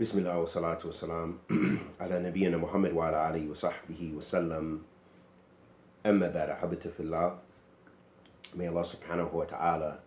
Bismillah wa salatu wa salam ala nabiyyina Muhammad wa ala alihi wa sahbihi wa sallam. Amma ba'da, habita fillah. May Allah subhanahu wa ta'ala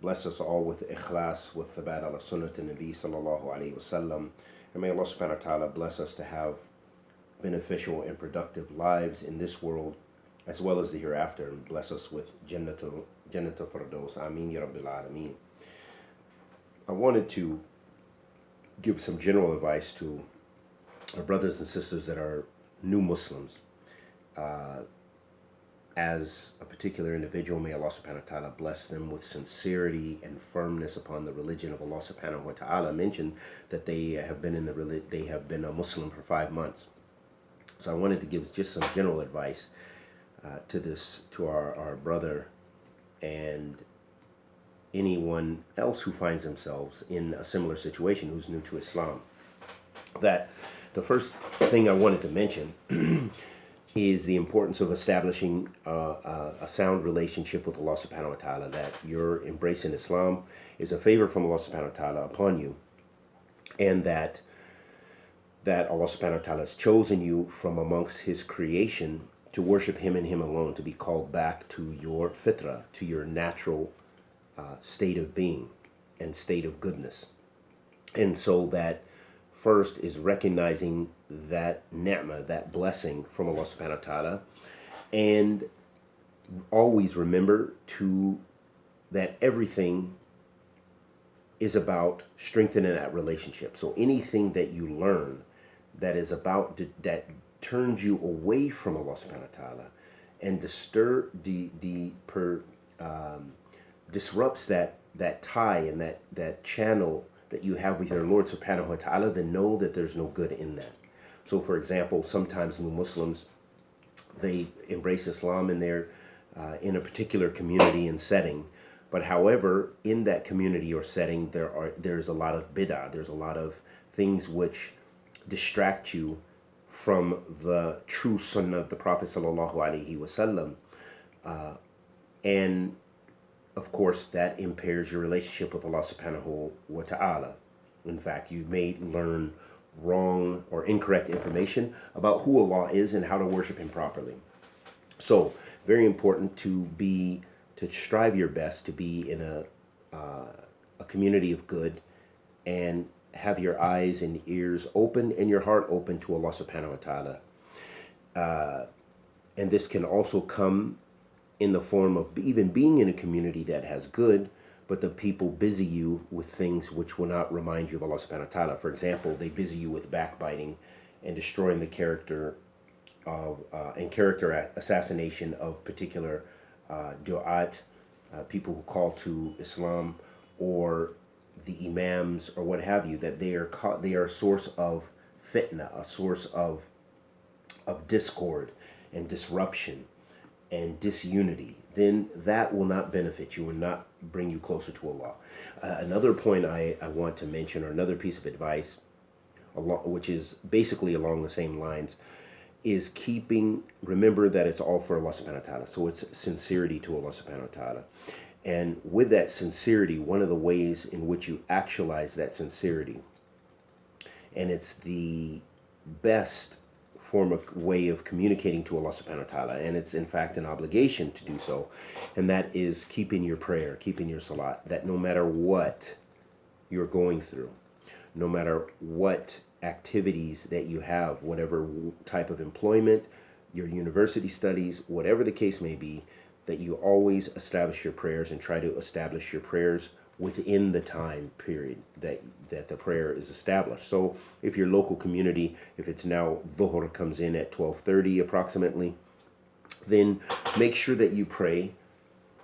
bless us all with ikhlas, with thabat ala sunnat nabi sallallahu alayhi wa sallam. And may Allah subhanahu wa ta'ala bless us to have beneficial and productive lives in this world as well as the hereafter, and bless us with Jannatul Firdaus. Ameen ya Rabbil Alameen. I wanted to give some general advice to our brothers and sisters that are new Muslims. As a particular individual, may Allah subhanahu wa ta'ala bless them with sincerity and firmness upon the religion of Allah subhanahu wa ta'ala. Mentioned that they have been a Muslim for 5 months. So I wanted to give just some general advice to our brother and anyone else who finds themselves in a similar situation who's new to Islam. That the first thing I wanted to mention is the importance of establishing a sound relationship with Allah subhanahu wa ta'ala, that your embracing Islam is a favor from Allah subhanahu wa ta'ala upon you, and that Allah subhanahu wa ta'ala has chosen you from amongst his creation to worship him and him alone, to be called back to your fitrah, to your natural state of being and state of goodness. And so that first is recognizing that ni'mah, that blessing from Allah subhanahu wa ta'ala, and always remember that everything is about strengthening that relationship. So anything that you learn that is about that turns you away from Allah subhanahu wa ta'ala and disrupts that tie and that channel that you have with your Lord subhanahu wa ta'ala, then know that there's no good in that. So for example, sometimes new Muslims, they embrace Islam and they're in a particular community and setting, but however, in that community or setting, there's a lot of bid'ah, there's a lot of things which distract you from the true sunnah of the Prophet sallallahu alaihi wasallam, and of course, that impairs your relationship with Allah subhanahu wa ta'ala. In fact, you may learn wrong or incorrect information about who Allah is and how to worship him properly. So, very important to strive your best to be in a community of good, and have your eyes and ears open and your heart open to Allah subhanahu wa ta'ala. And this can also come in the form of even being in a community that has good, but the people busy you with things which will not remind you of Allah subhanahu wa ta'ala. For example, they busy you with backbiting and destroying the character of and character assassination of particular du'at, people who call to Islam, or the imams or what have you, that they are a source of fitna, a source of discord and disruption and disunity, then that will not benefit you and not bring you closer to Allah. Another point I want to mention, or another piece of advice, which is basically along the same lines, is remember that it's all for Allah subhanahu wa ta'ala. So it's sincerity to Allah subhanahu wa ta'ala. And with that sincerity, one of the ways in which you actualize that sincerity, and it's the best way of communicating to Allah subhanahu wa ta'ala, and it's in fact an obligation to do so, and that is keeping your prayer, keeping your salat, that no matter what you're going through, no matter what activities that you have, whatever type of employment, your university studies, whatever the case may be, that you always establish your prayers and try to establish your prayers within the time period that the prayer is established. So if your local community, if it's now Dhuhr comes in at 12:30 approximately, then make sure that you pray.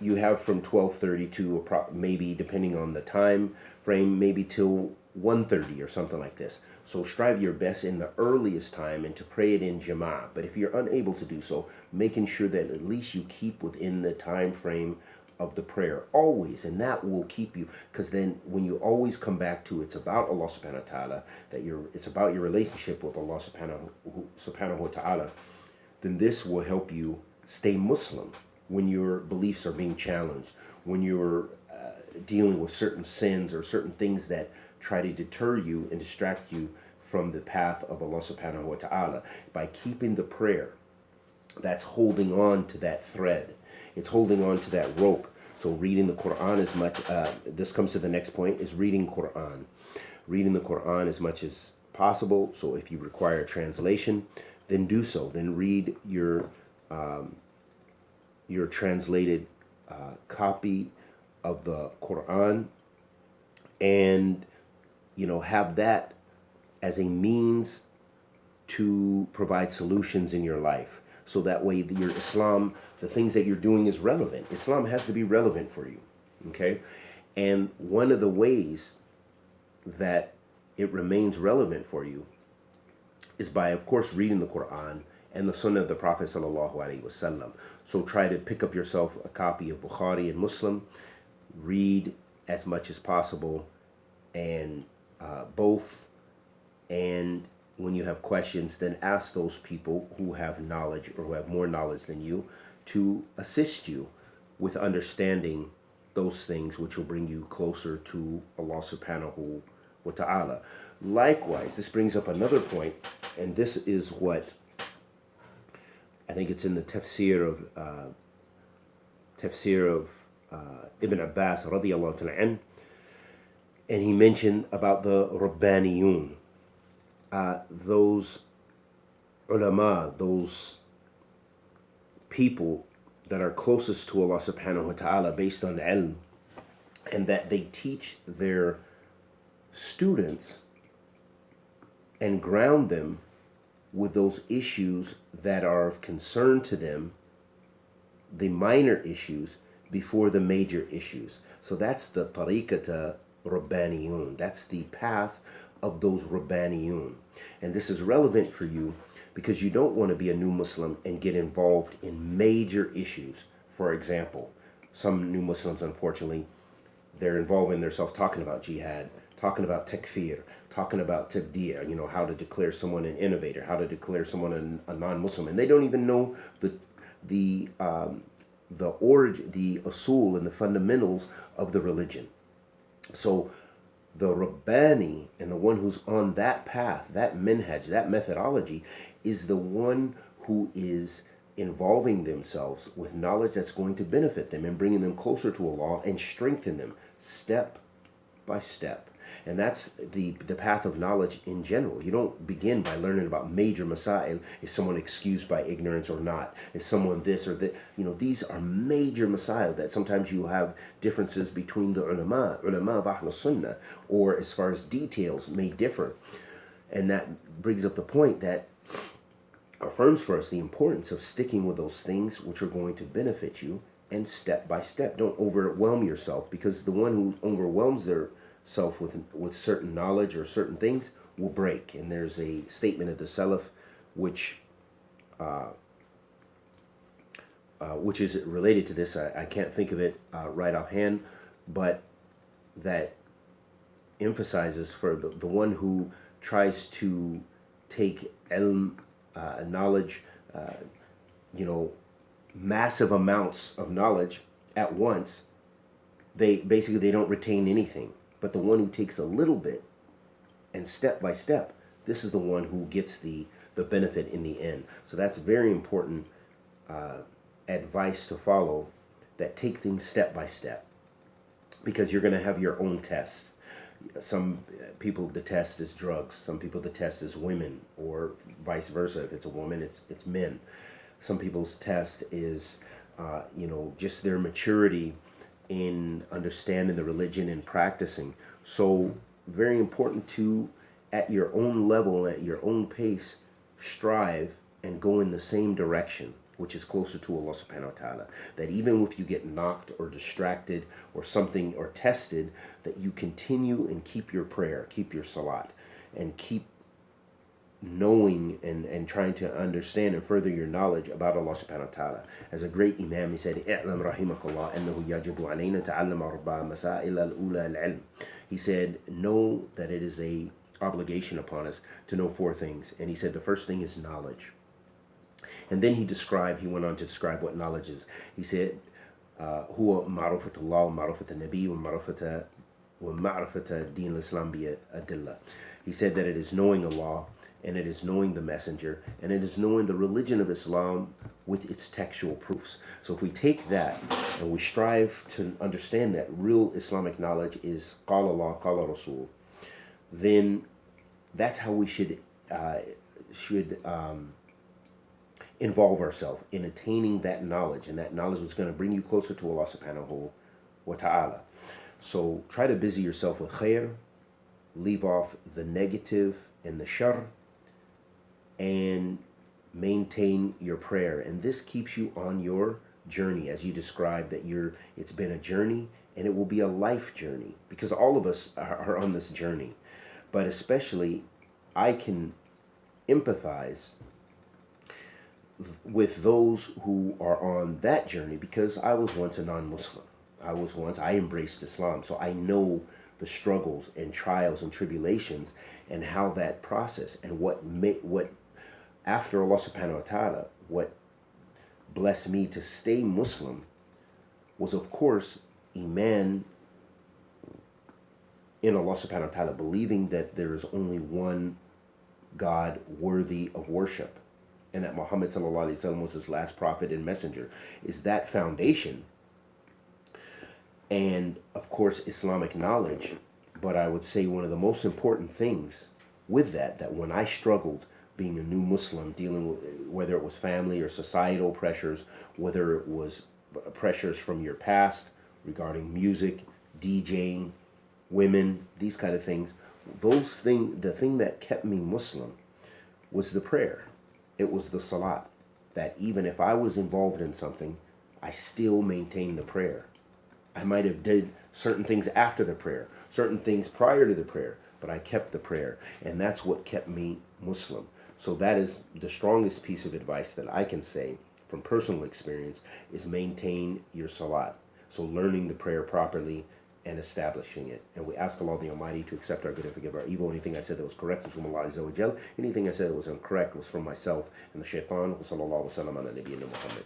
You have from 12:30 to maybe, depending on the time frame, maybe till 1:30 or something like this. So strive your best in the earliest time and to pray it in Jama'ah. But if you're unable to do so, making sure that at least you keep within the time frame of the prayer always, and that will keep you, because then when you always come back to it's about Allah subhanahu wa ta'ala, it's about your relationship with Allah subhanahu wa ta'ala, then this will help you stay Muslim when your beliefs are being challenged, when you're dealing with certain sins or certain things that try to deter you and distract you from the path of Allah subhanahu wa ta'ala. By keeping the prayer, that's holding on to that thread. It's holding on to that rope. So reading the Quran as much, this comes to the next point, is reading Quran. Reading the Quran as much as possible. So if you require a translation, then do so. Then read your translated copy of the Quran, and have that as a means to provide solutions in your life. So that way your Islam, the things that you're doing is relevant. Islam has to be relevant for you. Okay? And one of the ways that it remains relevant for you is by, of course, reading the Quran and the Sunnah of the Prophet sallallahu alaihi wasallam. So try to pick up yourself a copy of Bukhari and Muslim, read as much as possible, and both. And when you have questions, then ask those people who have knowledge or who have more knowledge than you to assist you with understanding those things, which will bring you closer to Allah subhanahu wa ta'ala. Likewise, this brings up another point, and this is what I think it's in the tafsir of Ibn Abbas radiyallahu ta'ala anh, and he mentioned about the Rabbaniyun, those ulama, those people that are closest to Allah subhanahu wa ta'ala based on ilm, and that they teach their students and ground them with those issues that are of concern to them, the minor issues before the major issues. So that's the tariqata Rabbaniyun. That's the path of those Rabbaniyun. And this is relevant for you because you don't want to be a new Muslim and get involved in major issues. For example, some new Muslims, unfortunately, they're involving themselves talking about jihad, talking about takfir, talking about tabdi', how to declare someone an innovator, how to declare someone a non-Muslim, and they don't even know the origin, the usul and the fundamentals of the religion. So the Rabbani and the one who's on that path, that minhaj, that methodology, is the one who is involving themselves with knowledge that's going to benefit them and bringing them closer to Allah and strengthen them step by step. And that's the path of knowledge in general. You don't begin by learning about major masail. Is someone excused by ignorance or not? Is someone this or that? These are major masail that sometimes you have differences between the ulama of Ahl Sunnah, or as far as details may differ. And that brings up the point that affirms for us the importance of sticking with those things which are going to benefit you, and step by step. Don't overwhelm yourself, because the one who overwhelms their self with certain knowledge or certain things will break. And there's a statement of the Salaf which is related to this. I can't think of it right offhand, but that emphasizes for the one who tries to take ilm, knowledge, massive amounts of knowledge at once, they don't retain anything. But the one who takes a little bit and step by step, this is the one who gets the benefit in the end. So that's very important advice to follow, that take things step by step, because you're going to have your own tests. Some people, the test is drugs. Some people, the test is women, or vice versa. If it's a woman, it's men. Some people's test is, just their maturity in understanding the religion and practicing. So very important to, at your own level, at your own pace, strive and go in the same direction, which is closer to Allah subhanahu wa ta'ala. That even if you get knocked or distracted or something, or tested, that you continue and keep your prayer, keep your salat, and keep knowing and trying to understand and further your knowledge about Allah subhanahu wa ta'ala. As a great imam, he said, "I'lam rahimakallah annahu yajibu alayna ta'allama arba'a masail al-ula al-ilm." He said, know that it is a obligation upon us to know four things. And he said the first thing is knowledge. And then he went on to describe what knowledge is. He said, هو معرفة الله ومعرفة النبي ومعرفة دين الإسلام بأدلة. He said that it is knowing Allah, and it is knowing the messenger, and it is knowing the religion of Islam with its textual proofs. So if we take that and we strive to understand that real Islamic knowledge is قال Allah, قال Rasul, then that's how we should involve ourselves in attaining that knowledge, and that knowledge is going to bring you closer to Allah subhanahu wa ta'ala. So try to busy yourself with khair, leave off the negative and the shar, and maintain your prayer. And this keeps you on your journey, as you described that it's been a journey, and it will be a life journey, because all of us are on this journey. But especially, I can empathize with those who are on that journey, because I was once a non-Muslim. I embraced Islam, so I know the struggles and trials and tribulations, and how that process, and what after Allah subhanahu wa ta'ala, what blessed me to stay Muslim was, of course, iman in Allah subhanahu wa ta'ala, believing that there is only one God worthy of worship, and that Muhammad sallallahu alaihi wasallam was his last prophet and messenger, is that foundation. And of course, Islamic knowledge. But I would say one of the most important things with that when I struggled being a new Muslim, dealing with whether it was family or societal pressures, whether it was pressures from your past regarding music, DJing, women, these kind of things, the thing that kept me Muslim was the prayer. It was the salat. That even if I was involved in something, I still maintained the prayer. I might have did certain things after the prayer, certain things prior to the prayer, but I kept the prayer, and that's what kept me Muslim. So that is the strongest piece of advice that I can say from personal experience, is maintain your salat. So learning the prayer properly and establishing it. And we ask Allah the Almighty to accept our good and forgive our evil. Anything I said that was correct was from Allah Azza wa Jal. Anything I said that was incorrect was from myself and the shaitan. Wa sallallahu wa sallam ala nabiyyina Muhammad.